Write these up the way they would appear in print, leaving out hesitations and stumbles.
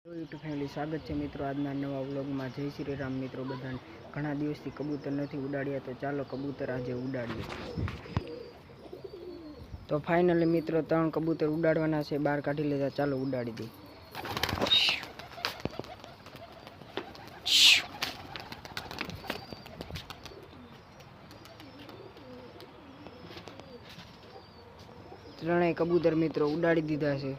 YouTube family સ્વાગત છે મિત્રો આજના નવા વ્લોગમાં। જય શ્રી રામ મિત્રો બધાને। ઘણા દિવસથી કબૂતર નથી ઉડાડ્યા તો ચાલો કબૂતર આજે ઉડાડીએ। તો ફાઇનલી મિત્રો 3 કબૂતર ઉડાડવાના છે, બહાર કાઢી લેતા, ચાલો ઉડાડી દઈએ। ત્રણેય કબૂતર મિત્રો ઉડાડી દીધા છે।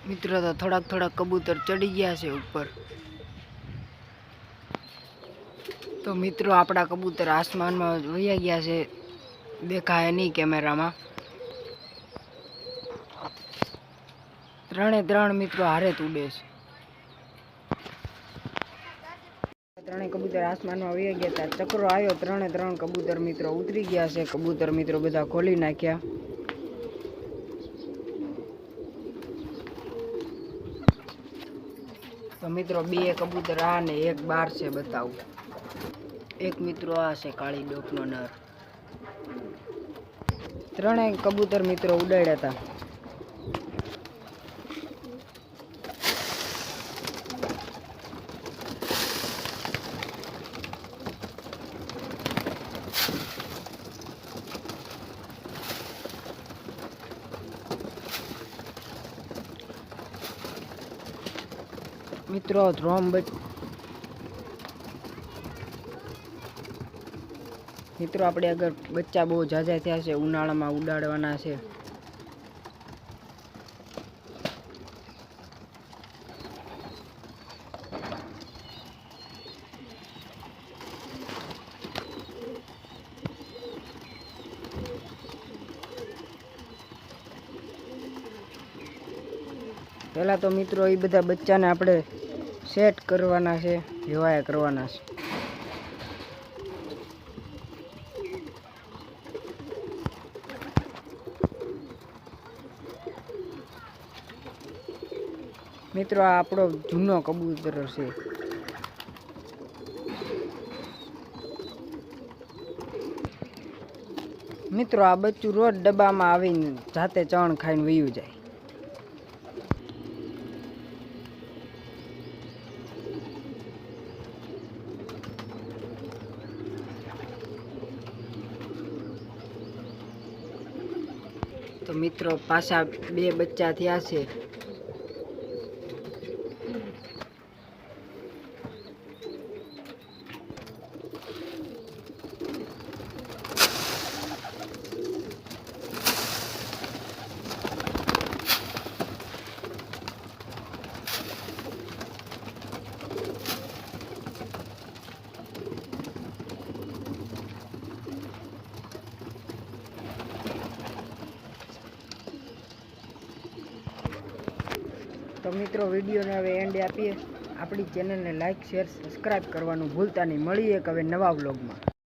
મિત્રો તો થોડાક કબૂતર ચડી ગયા છે ઉપર। તો મિત્રો આપણા કબૂતર આસમાનમાં વયા ગયા છે, દેખાય નહીં કેમેરામાં। ત્રણે મિત્રો હારે જ ઉડે છે। ત્રણેય કબૂતર આસમાનમાં વયા ગયા હતા, ચક્રો આવ્યો, ત્રણ કબૂતર મિત્રો ઉતરી ગયા છે। કબૂતર મિત્રો બધા ખોલી નાખ્યા। તો મિત્રો 2 કબૂતર આ ને 1 બહાર છે, બતાવું। એક મિત્રો આ છે કાળી ડોકનો નર। ત્રણેય કબૂતર મિત્રો ઉડાડ્યા હતા। મિત્રો મિત્રો આપણે અગર બચ્ચા બહુ ઝાઝા થયા છે, ઉનાળામાં ઉડાડવાના છે। પહેલા તો મિત્રો એ બધા બચ્ચાને આપણે સેટ કરવાના છે, હેવાયા કરવાના છે। મિત્રો આ આપણો જૂનો કબૂતર છે। મિત્રો આ બચ્ચું રોજ ડબ્બામાં આવીને જાતે ચણ ખાઈને વયું જાય। તો મિત્રો પાછા 2 બચ્ચા થયા છે। તો મિત્રો વિડીયોને હવે એન્ડ આપીએ। આપણી ચેનલને લાઈક, શેર, સબસ્ક્રાઈબ કરવાનું ભૂલતા નહીં। મળીએ હવે નવા વ્લોગમાં।